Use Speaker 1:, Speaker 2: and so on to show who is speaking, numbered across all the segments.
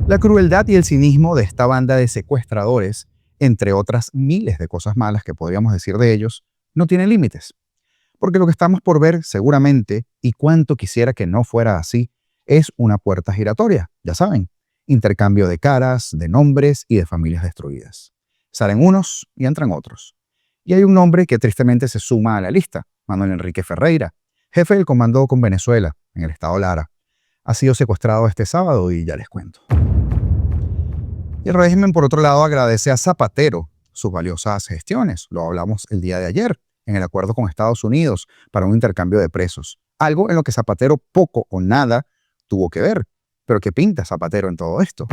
Speaker 1: La crueldad y el cinismo de esta banda de secuestradores, entre otras miles de cosas malas que podríamos decir de ellos, no tienen límites. Porque lo que estamos por ver seguramente, y cuánto quisiera que no fuera así, es una puerta giratoria, ya saben, intercambio de caras, de nombres y de familias destruidas. Salen unos y entran otros. Y hay un nombre que tristemente se suma a la lista, Manuel Enrique Ferreira, jefe del Comando con Venezuela, en el estado Lara. Ha sido secuestrado este sábado y ya les cuento. Y el régimen, por otro lado, agradece a Zapatero sus valiosas gestiones. Lo hablamos el día de ayer, en el acuerdo con Estados Unidos para un intercambio de presos. Algo en lo que Zapatero poco o nada tuvo que ver. Pero ¿qué pinta Zapatero en todo esto?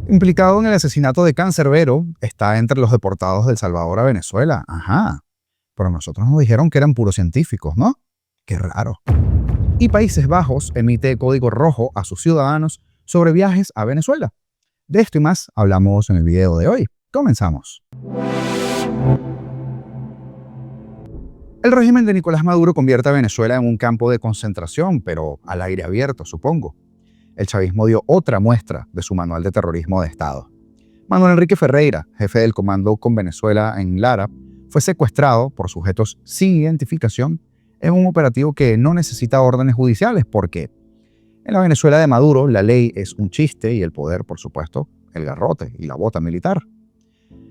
Speaker 1: Implicado en el asesinato de Cancerbero, está entre los deportados de El Salvador a Venezuela. Ajá. Pero nosotros nos dijeron que eran puros científicos, ¿no? Qué raro. Y Países Bajos emite código rojo a sus ciudadanos sobre viajes a Venezuela. De esto y más hablamos en el video de hoy. Comenzamos. El régimen de Nicolás Maduro convierte a Venezuela en un campo de concentración, pero al aire abierto, supongo. El chavismo dio otra muestra de su manual de terrorismo de Estado. Manuel Enrique Ferreira, jefe del Comando con Venezuela en Lara, fue secuestrado por sujetos sin identificación en un operativo que no necesita órdenes judiciales porque en la Venezuela de Maduro la ley es un chiste y el poder, por supuesto, el garrote y la bota militar.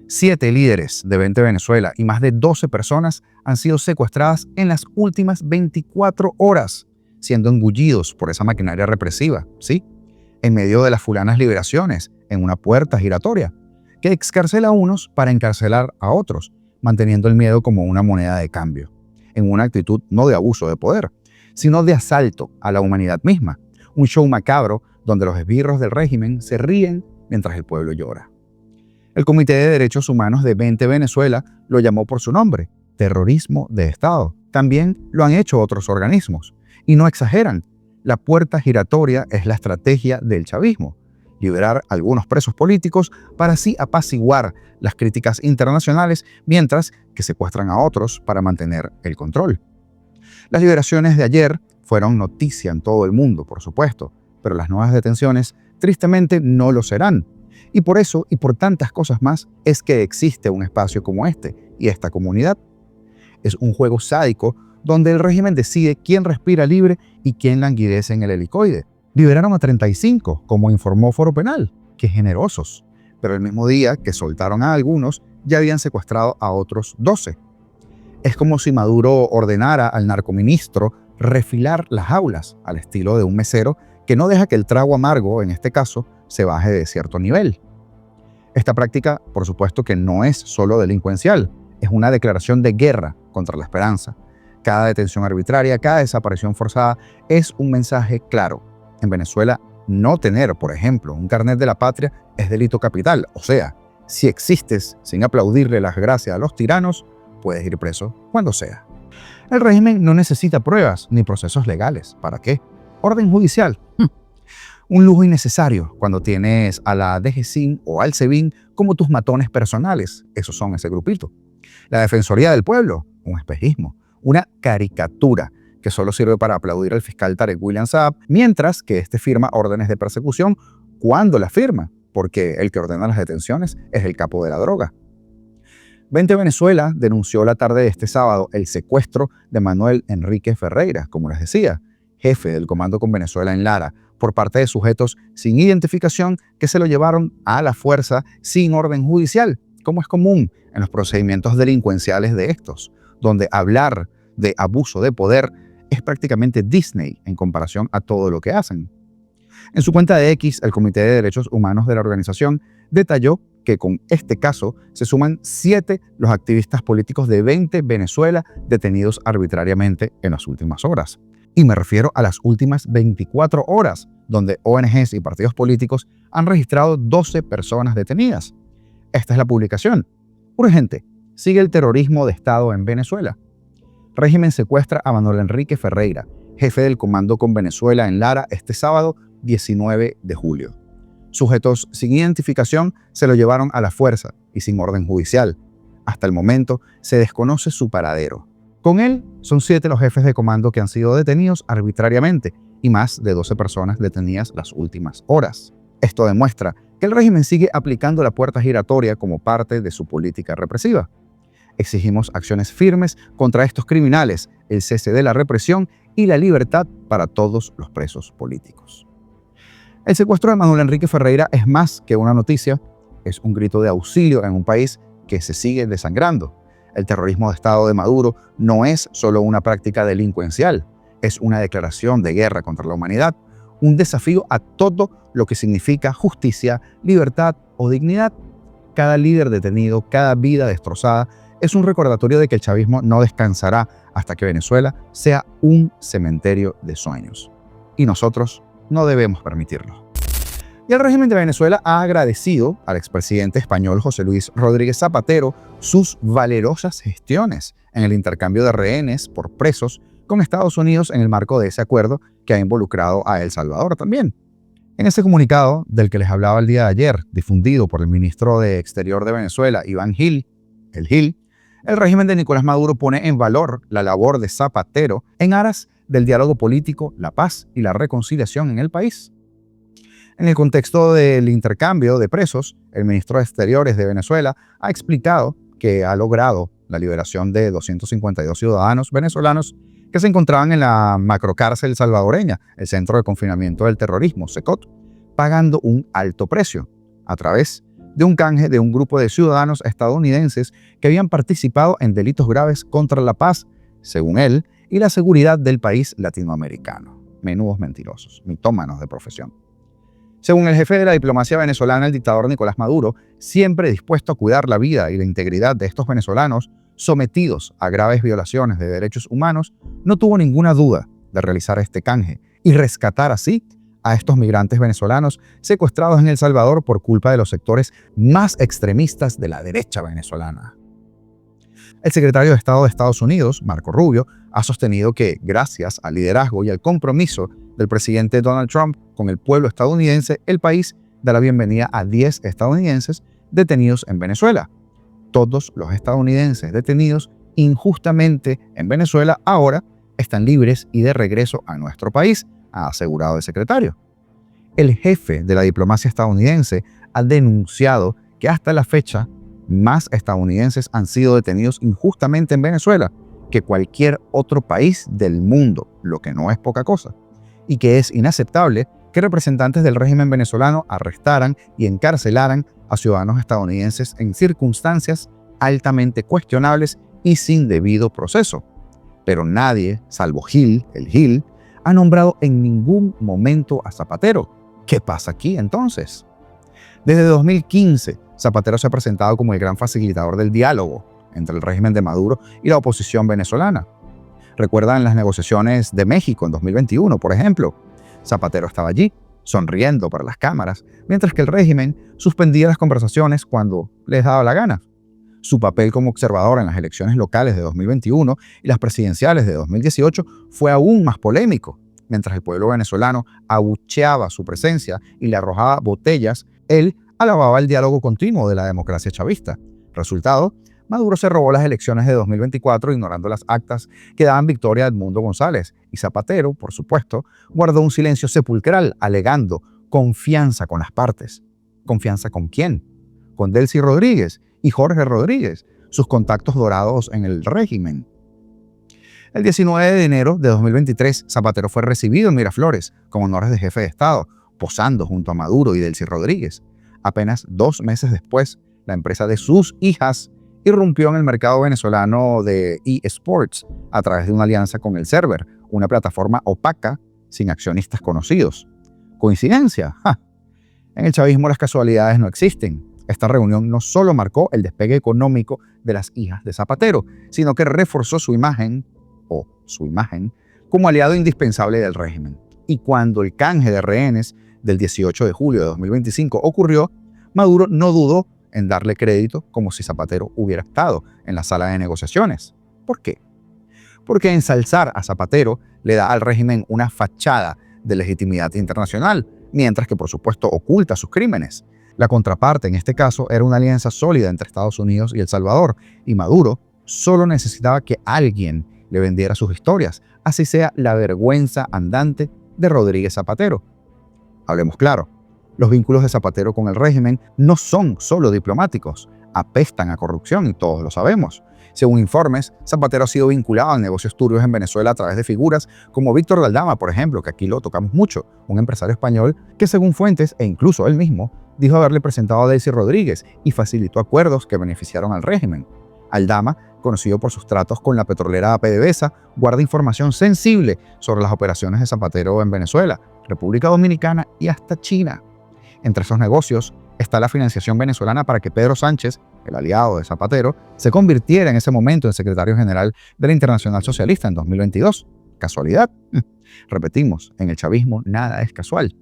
Speaker 1: 7 líderes de 20 Venezuela y más de 12 personas han sido secuestradas en las últimas 24 horas, siendo engullidos por esa maquinaria represiva, ¿sí? En medio de las fulanas liberaciones, en una puerta giratoria, que excarcela a unos para encarcelar a otros, manteniendo el miedo como una moneda de cambio, en una actitud no de abuso de poder, sino de asalto a la humanidad misma, un show macabro donde los esbirros del régimen se ríen mientras el pueblo llora. El Comité de Derechos Humanos de 20 Venezuela lo llamó por su nombre, terrorismo de Estado. También lo han hecho otros organismos. Y no exageran, la puerta giratoria es la estrategia del chavismo, liberar a algunos presos políticos para así apaciguar las críticas internacionales mientras que secuestran a otros para mantener el control. Las liberaciones de ayer fueron noticia en todo el mundo, por supuesto, pero las nuevas detenciones tristemente no lo serán. Y por eso y por tantas cosas más es que existe un espacio como este y esta comunidad. Es un juego sádico donde el régimen decide quién respira libre y quién languidece en el helicoide. Liberaron a 35, como informó Foro Penal. ¡Qué generosos! Pero el mismo día que soltaron a algunos, ya habían secuestrado a otros 12. Es como si Maduro ordenara al narcoministro refilar las jaulas al estilo de un mesero que no deja que el trago amargo, en este caso, se baje de cierto nivel. Esta práctica, por supuesto que no es solo delincuencial, es una declaración de guerra contra la esperanza. Cada detención arbitraria, cada desaparición forzada es un mensaje claro. En Venezuela, no tener, por ejemplo, un carnet de la patria es delito capital. O sea, si existes sin aplaudirle las gracias a los tiranos, puedes ir preso cuando sea. El régimen no necesita pruebas ni procesos legales. ¿Para qué? Orden judicial. Un lujo innecesario cuando tienes a la DGCIN o al SEBIN como tus matones personales. Esos son ese grupito. La Defensoría del Pueblo, un espejismo, una caricatura que solo sirve para aplaudir al fiscal Tarek William Saab, mientras que este firma órdenes de persecución cuando las firma, porque el que ordena las detenciones es el capo de la droga. 20 Venezuela denunció la tarde de este sábado el secuestro de Manuel Enrique Ferreira, como les decía, jefe del Comando con Venezuela en Lara, por parte de sujetos sin identificación que se lo llevaron a la fuerza sin orden judicial, como es común en los procedimientos delincuenciales de estos, donde hablar de abuso de poder es prácticamente Disney en comparación a todo lo que hacen. En su cuenta de X, el Comité de Derechos Humanos de la organización detalló que con este caso se suman 7 los activistas políticos de 20 Venezuela detenidos arbitrariamente en las últimas horas. Y me refiero a las últimas 24 horas, donde ONGs y partidos políticos han registrado 12 personas detenidas. Esta es la publicación. Urgente. Sigue el terrorismo de Estado en Venezuela. Régimen secuestra a Manuel Enrique Ferreira, jefe del Comando con Venezuela en Lara, este sábado 19 de julio. Sujetos sin identificación se lo llevaron a la fuerza y sin orden judicial. Hasta el momento se desconoce su paradero. Con él son 7 los jefes de comando que han sido detenidos arbitrariamente y más de 12 personas detenidas las últimas horas. Esto demuestra que el régimen sigue aplicando la puerta giratoria como parte de su política represiva. Exigimos acciones firmes contra estos criminales, el cese de la represión y la libertad para todos los presos políticos. El secuestro de Manuel Enrique Ferreira es más que una noticia, es un grito de auxilio en un país que se sigue desangrando. El terrorismo de Estado de Maduro no es solo una práctica delincuencial, es una declaración de guerra contra la humanidad, un desafío a todo lo que significa justicia, libertad o dignidad. Cada líder detenido, cada vida destrozada, es un recordatorio de que el chavismo no descansará hasta que Venezuela sea un cementerio de sueños. Y nosotros no debemos permitirlo. Y el régimen de Venezuela ha agradecido al expresidente español José Luis Rodríguez Zapatero sus valerosas gestiones en el intercambio de rehenes por presos con Estados Unidos en el marco de ese acuerdo que ha involucrado a El Salvador también. En ese comunicado del que les hablaba el día de ayer, difundido por el ministro de Exterior de Venezuela, Iván Gil, el régimen de Nicolás Maduro pone en valor la labor de Zapatero en aras del diálogo político, la paz y la reconciliación en el país. En el contexto del intercambio de presos, el ministro de Exteriores de Venezuela ha explicado que ha logrado la liberación de 252 ciudadanos venezolanos que se encontraban en la macrocárcel salvadoreña, el Centro de Confinamiento del Terrorismo, CECOT, pagando un alto precio a través de un canje de un grupo de ciudadanos estadounidenses que habían participado en delitos graves contra la paz, según él, y la seguridad del país latinoamericano. Menudos mentirosos, mitómanos de profesión. Según el jefe de la diplomacia venezolana, el dictador Nicolás Maduro, siempre dispuesto a cuidar la vida y la integridad de estos venezolanos sometidos a graves violaciones de derechos humanos, no tuvo ninguna duda de realizar este canje y rescatar así a estos migrantes venezolanos secuestrados en El Salvador por culpa de los sectores más extremistas de la derecha venezolana. El secretario de Estado de Estados Unidos, Marco Rubio, ha sostenido que, gracias al liderazgo y al compromiso del presidente Donald Trump con el pueblo estadounidense, el país da la bienvenida a 10 estadounidenses detenidos en Venezuela. Todos los estadounidenses detenidos injustamente en Venezuela ahora están libres y de regreso a nuestro país, ha asegurado el secretario. El jefe de la diplomacia estadounidense ha denunciado que hasta la fecha más estadounidenses han sido detenidos injustamente en Venezuela que cualquier otro país del mundo, lo que no es poca cosa, y que es inaceptable que representantes del régimen venezolano arrestaran y encarcelaran a ciudadanos estadounidenses en circunstancias altamente cuestionables y sin debido proceso. Pero nadie, salvo Gil, ha nombrado en ningún momento a Zapatero. ¿Qué pasa aquí entonces? Desde 2015, Zapatero se ha presentado como el gran facilitador del diálogo entre el régimen de Maduro y la oposición venezolana. Recuerdan las negociaciones de México en 2021, por ejemplo. Zapatero estaba allí, sonriendo para las cámaras, mientras que el régimen suspendía las conversaciones cuando les daba la gana. Su papel como observador en las elecciones locales de 2021 y las presidenciales de 2018 fue aún más polémico. Mientras el pueblo venezolano abucheaba su presencia y le arrojaba botellas, él alababa el diálogo continuo de la democracia chavista. Resultado, Maduro se robó las elecciones de 2024 ignorando las actas que daban victoria a Edmundo González, y Zapatero, por supuesto, guardó un silencio sepulcral alegando confianza con las partes. ¿Confianza con quién? Con Delcy Rodríguez y Jorge Rodríguez, sus contactos dorados en el régimen. El 19 de enero de 2023, Zapatero fue recibido en Miraflores con honores de jefe de Estado, posando junto a Maduro y Delcy Rodríguez. Apenas 2 meses después, la empresa de sus hijas irrumpió en el mercado venezolano de eSports a través de una alianza con el Server, una plataforma opaca sin accionistas conocidos. ¿Coincidencia? ¡Ja! En el chavismo las casualidades no existen. Esta reunión no solo marcó el despegue económico de las hijas de Zapatero, sino que reforzó su imagen como aliado indispensable del régimen. Y cuando el canje de rehenes del 18 de julio de 2025 ocurrió, Maduro no dudó en darle crédito como si Zapatero hubiera estado en la sala de negociaciones. ¿Por qué? Porque ensalzar a Zapatero le da al régimen una fachada de legitimidad internacional, mientras que por supuesto oculta sus crímenes. La contraparte en este caso era una alianza sólida entre Estados Unidos y El Salvador, y Maduro solo necesitaba que alguien le vendiera sus historias, así sea la vergüenza andante de Rodríguez Zapatero. Hablemos claro, Los vínculos de Zapatero con el régimen no son solo diplomáticos, apestan a corrupción y todos lo sabemos. Según informes, Zapatero ha sido vinculado a negocios turbios en Venezuela a través de figuras como Víctor de Aldama, por ejemplo, que aquí lo tocamos mucho, un empresario español que según fuentes, e incluso él mismo, dijo haberle presentado a Delcy Rodríguez y facilitó acuerdos que beneficiaron al régimen. Aldama, conocido por sus tratos con la petrolera PDVSA, guarda información sensible sobre las operaciones de Zapatero en Venezuela, República Dominicana y hasta China. Entre esos negocios está la financiación venezolana para que Pedro Sánchez, el aliado de Zapatero, se convirtiera en ese momento en secretario general de la Internacional Socialista en 2022. ¿Casualidad? Repetimos, en el chavismo nada es casual.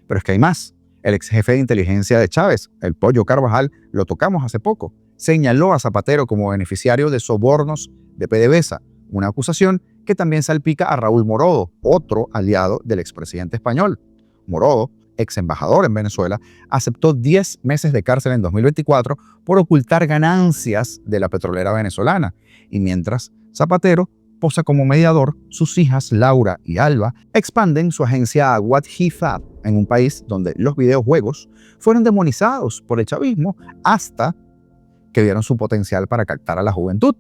Speaker 1: Pero es que hay más. El ex jefe de inteligencia de Chávez, el Pollo Carvajal, lo tocamos hace poco, señaló a Zapatero como beneficiario de sobornos de PDVSA, una acusación que también salpica a Raúl Morodo, otro aliado del expresidente español. Morodo, ex embajador en Venezuela, aceptó 10 meses de cárcel en 2024 por ocultar ganancias de la petrolera venezolana. Y mientras Zapatero posa como mediador, sus hijas Laura y Alba expanden su agencia What He Thought en un país donde los videojuegos fueron demonizados por el chavismo hasta que vieron su potencial para captar a la juventud.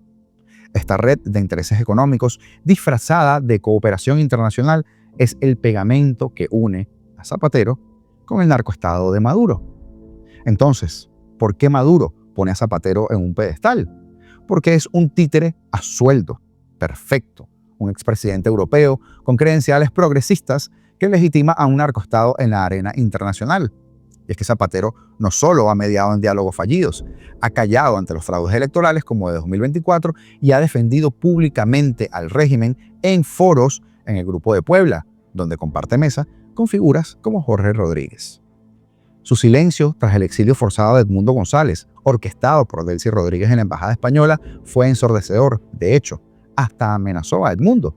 Speaker 1: Esta red de intereses económicos disfrazada de cooperación internacional es el pegamento que une a Zapatero con el narcoestado de Maduro. Entonces, ¿por qué Maduro pone a Zapatero en un pedestal? Porque es un títere a sueldo, perfecto, un expresidente europeo con credenciales progresistas que legitima a un narcoestado en la arena internacional. Y es que Zapatero no solo ha mediado en diálogos fallidos, ha callado ante los fraudes electorales como de 2024 y ha defendido públicamente al régimen en foros en el Grupo de Puebla, donde comparte mesa con figuras como Jorge Rodríguez. Su silencio tras el exilio forzado de Edmundo González, orquestado por Delcy Rodríguez en la Embajada Española, fue ensordecedor. De hecho, hasta amenazó a Edmundo.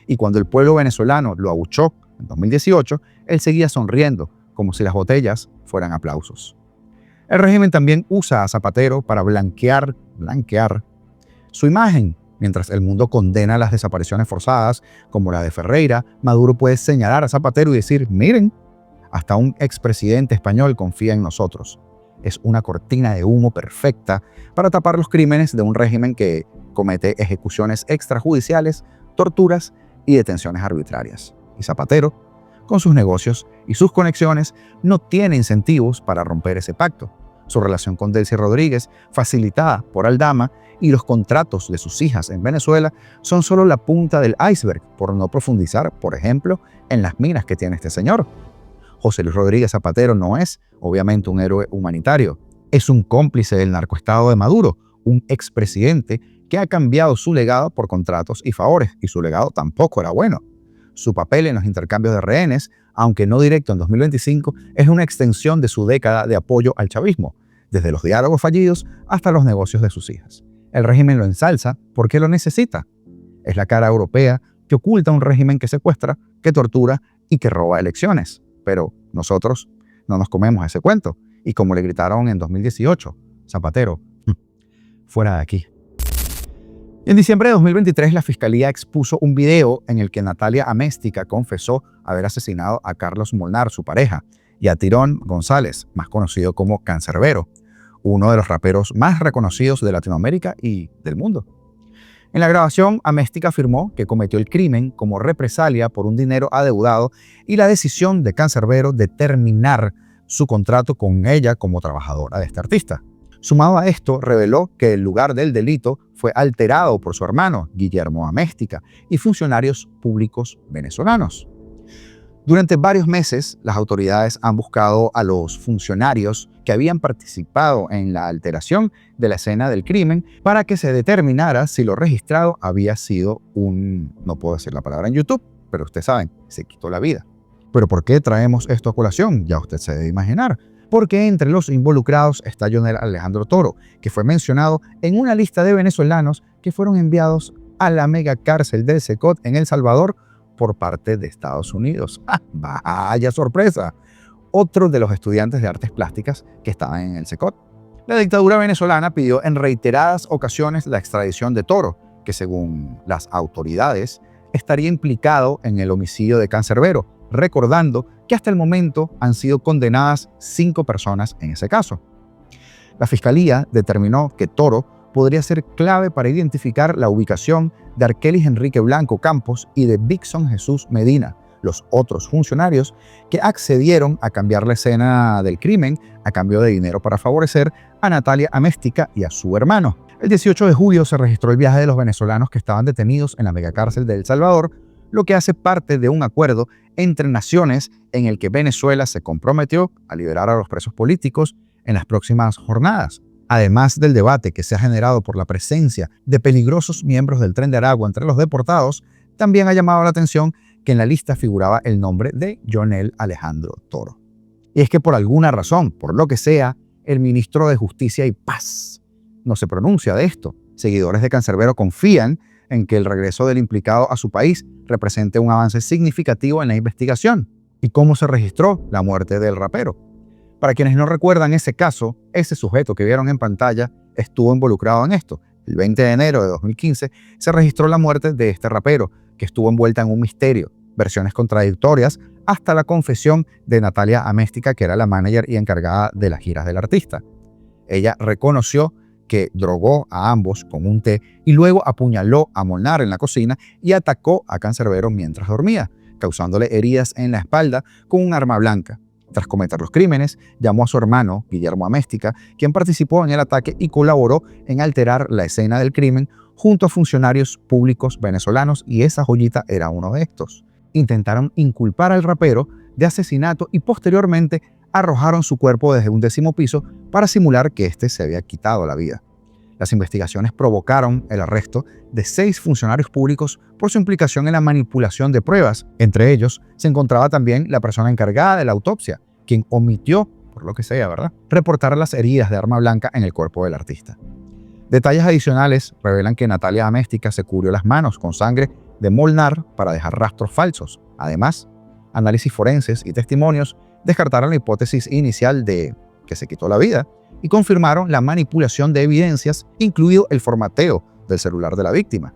Speaker 1: Y cuando el pueblo venezolano lo abuchó en 2018, él seguía sonriendo, como si las botellas fueran aplausos. El régimen también usa a Zapatero para blanquear su imagen. Mientras el mundo condena las desapariciones forzadas, como la de Ferreira, Maduro puede señalar a Zapatero y decir, miren, hasta un expresidente español confía en nosotros. Es una cortina de humo perfecta para tapar los crímenes de un régimen que comete ejecuciones extrajudiciales, torturas y detenciones arbitrarias. Y Zapatero, con sus negocios y sus conexiones, no tiene incentivos para romper ese pacto. Su relación con Delcy Rodríguez, facilitada por Aldama, y los contratos de sus hijas en Venezuela son solo la punta del iceberg, por no profundizar, por ejemplo, en las minas que tiene este señor. José Luis Rodríguez Zapatero no es, obviamente, un héroe humanitario. Es un cómplice del narcoestado de Maduro, un expresidente que ha cambiado su legado por contratos y favores, y su legado tampoco era bueno. Su papel en los intercambios de rehenes, aunque no directo en 2025, es una extensión de su década de apoyo al chavismo, desde los diálogos fallidos hasta los negocios de sus hijas. El régimen lo ensalza porque lo necesita. Es la cara europea que oculta un régimen que secuestra, que tortura y que roba elecciones. Pero nosotros no nos comemos ese cuento. Y como le gritaron en 2018, Zapatero, fuera de aquí. En diciembre de 2023, la Fiscalía expuso un video en el que Natalia Améstica confesó haber asesinado a Carlos Molnar, su pareja, y a Tirón González, más conocido como Cancerbero, uno de los raperos más reconocidos de Latinoamérica y del mundo. En la grabación, Améstica afirmó que cometió el crimen como represalia por un dinero adeudado y la decisión de Cancerbero de terminar su contrato con ella como trabajadora de este artista. Sumado a esto, reveló que el lugar del delito fue alterado por su hermano, Guillermo Améstica, y funcionarios públicos venezolanos. Durante varios meses, las autoridades han buscado a los funcionarios que habían participado en la alteración de la escena del crimen para que se determinara si lo registrado había sido no puedo decir la palabra en YouTube, pero ustedes saben, se quitó la vida. ¿Pero por qué traemos esto a colación? Ya usted se debe imaginar. Porque entre los involucrados está Jonel Alejandro Toro, que fue mencionado en una lista de venezolanos que fueron enviados a la mega cárcel del Secot en El Salvador por parte de Estados Unidos. ¡Ah, vaya sorpresa! Otro de los estudiantes de artes plásticas que estaban en el Secot. La dictadura venezolana pidió en reiteradas ocasiones la extradición de Toro, que según las autoridades estaría implicado en el homicidio de Cancerbero, recordando que hasta el momento han sido condenadas 5 personas en ese caso. La fiscalía determinó que Toro podría ser clave para identificar la ubicación de Arkelis Enrique Blanco Campos y de Dixon Jesús Medina, los otros funcionarios que accedieron a cambiar la escena del crimen a cambio de dinero para favorecer a Natalia Améstica y a su hermano. El 18 de julio se registró el viaje de los venezolanos que estaban detenidos en la megacárcel de El Salvador, lo que hace parte de un acuerdo entre naciones en el que Venezuela se comprometió a liberar a los presos políticos en las próximas jornadas. Además del debate que se ha generado por la presencia de peligrosos miembros del Tren de Aragua entre los deportados, también ha llamado la atención que en la lista figuraba el nombre de Jonel Alejandro Toro. Y es que por alguna razón, por lo que sea, el ministro de Justicia y Paz no se pronuncia de esto. Seguidores de Cancerbero confían en que el regreso del implicado a su país represente un avance significativo en la investigación. ¿Y cómo se registró la muerte del rapero? Para quienes no recuerdan ese caso, ese sujeto que vieron en pantalla estuvo involucrado en esto. El 20 de enero de 2015 se registró la muerte de este rapero, que estuvo envuelta en un misterio, versiones contradictorias, hasta la confesión de Natalia Améstica, que era la manager y encargada de las giras del artista. Ella reconoció que drogó a ambos con un té y luego apuñaló a Molnar en la cocina y atacó a Cancerbero mientras dormía, causándole heridas en la espalda con un arma blanca. Tras cometer los crímenes, llamó a su hermano, Guillermo Améstica, quien participó en el ataque y colaboró en alterar la escena del crimen junto a funcionarios públicos venezolanos, y esa joyita era uno de estos. Intentaron inculpar al rapero de asesinato y posteriormente arrojaron su cuerpo desde un 10º piso para simular que éste se había quitado la vida. Las investigaciones provocaron el arresto de 6 funcionarios públicos por su implicación en la manipulación de pruebas. Entre ellos se encontraba también la persona encargada de la autopsia, quien omitió, por lo que sea, ¿verdad?, reportar las heridas de arma blanca en el cuerpo del artista. Detalles adicionales revelan que Natalia Améstica se cubrió las manos con sangre de Molnar para dejar rastros falsos. Además, análisis forenses y testimonios descartaron la hipótesis inicial de que se quitó la vida y confirmaron la manipulación de evidencias, incluido el formateo del celular de la víctima.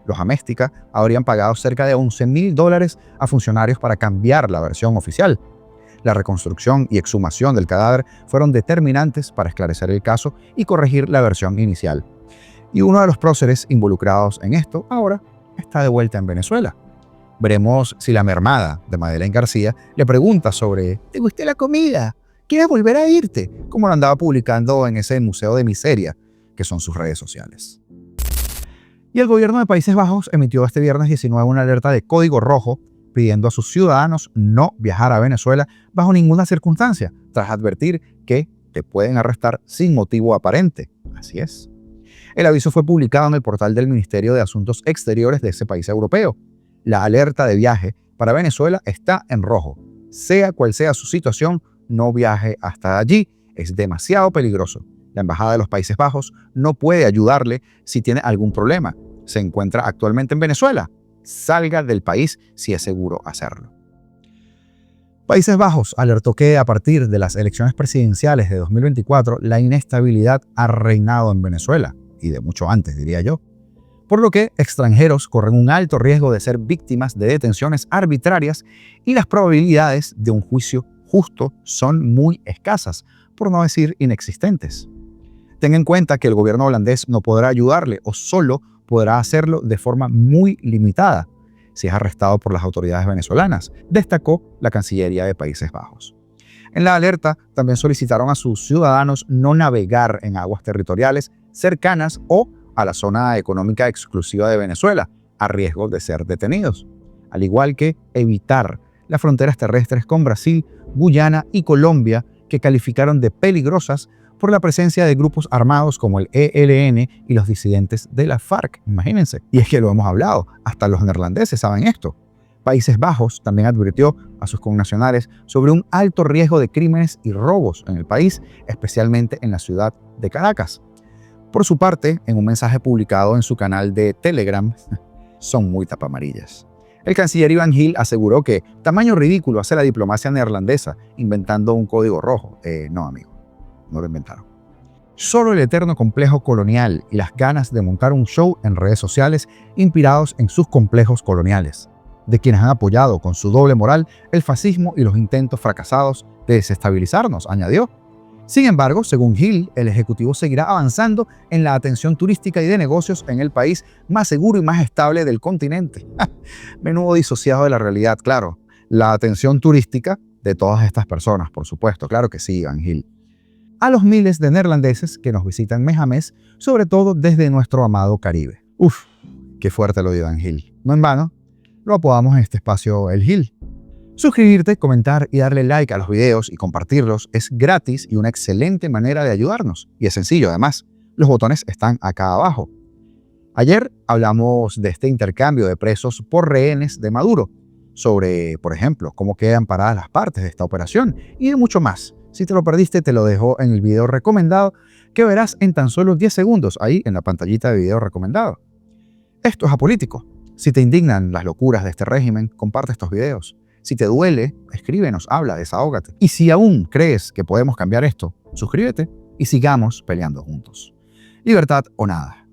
Speaker 1: Los Améstica habrían pagado cerca de $11.000 a funcionarios para cambiar la versión oficial. La reconstrucción y exhumación del cadáver fueron determinantes para esclarecer el caso y corregir la versión inicial. Y uno de los próceres involucrados en esto ahora está de vuelta en Venezuela. Veremos si la mermada de Madeleine García le pregunta sobre ¿te gustó la comida? ¿Quieres volver a irte? Como lo andaba publicando en ese museo de miseria que son sus redes sociales. Y el gobierno de Países Bajos emitió este viernes 19 una alerta de código rojo pidiendo a sus ciudadanos no viajar a Venezuela bajo ninguna circunstancia, tras advertir que te pueden arrestar sin motivo aparente. Así es. El aviso fue publicado en el portal del Ministerio de Asuntos Exteriores de ese país europeo. La alerta de viaje para Venezuela está en rojo. Sea cual sea su situación, no viaje hasta allí. Es demasiado peligroso. La Embajada de los Países Bajos no puede ayudarle si tiene algún problema. Se encuentra actualmente en Venezuela. Salga del país si es seguro hacerlo. Países Bajos alertó que a partir de las elecciones presidenciales de 2024, la inestabilidad ha reinado en Venezuela, y de mucho antes, diría yo. Por lo que extranjeros corren un alto riesgo de ser víctimas de detenciones arbitrarias y las probabilidades de un juicio justo son muy escasas, por no decir inexistentes. Ten en cuenta que el gobierno holandés no podrá ayudarle o solo podrá hacerlo de forma muy limitada si es arrestado por las autoridades venezolanas, destacó la Cancillería de Países Bajos. En la alerta también solicitaron a sus ciudadanos no navegar en aguas territoriales cercanas o a la zona económica exclusiva de Venezuela, a riesgo de ser detenidos, al igual que evitar las fronteras terrestres con Brasil, Guyana y Colombia, que calificaron de peligrosas por la presencia de grupos armados como el ELN y los disidentes de la FARC, imagínense. Y es que lo hemos hablado, hasta los neerlandeses saben esto. Países Bajos también advirtió a sus connacionales sobre un alto riesgo de crímenes y robos en el país, especialmente en la ciudad de Caracas. Por su parte, en un mensaje publicado en su canal de Telegram, son muy tapamarillas. El canciller Iván Gil aseguró que tamaño ridículo hace la diplomacia neerlandesa inventando un código rojo. No, amigo, no lo inventaron. Solo el eterno complejo colonial y las ganas de montar un show en redes sociales inspirados en sus complejos coloniales. de quienes han apoyado con su doble moral el fascismo y los intentos fracasados de desestabilizarnos, añadió. Sin embargo, según Hill, el Ejecutivo seguirá avanzando en la atención turística y de negocios en el país más seguro y más estable del continente. Menudo disociado de la realidad, claro. La atención turística de todas estas personas, por supuesto, claro que sí, Iván Hill. A los miles de neerlandeses que nos visitan mes a mes, sobre todo desde nuestro amado Caribe. Uf, qué fuerte lo de Iván Hill. No en vano, lo apodamos en este espacio El Hill. Suscribirte, comentar y darle like a los videos y compartirlos es gratis y una excelente manera de ayudarnos. Y es sencillo, además. Los botones están acá abajo. Ayer hablamos de este intercambio de presos por rehenes de Maduro, sobre, por ejemplo, cómo quedan paradas las partes de esta operación y de mucho más. Si te lo perdiste, te lo dejo en el video recomendado que verás en tan solo 10 segundos ahí en la pantallita de video recomendado. Esto es apolítico. Si te indignan las locuras de este régimen, comparte estos videos. Si te duele, escríbenos, habla, desahógate. Y si aún crees que podemos cambiar esto, suscríbete y sigamos peleando juntos. Libertad o nada.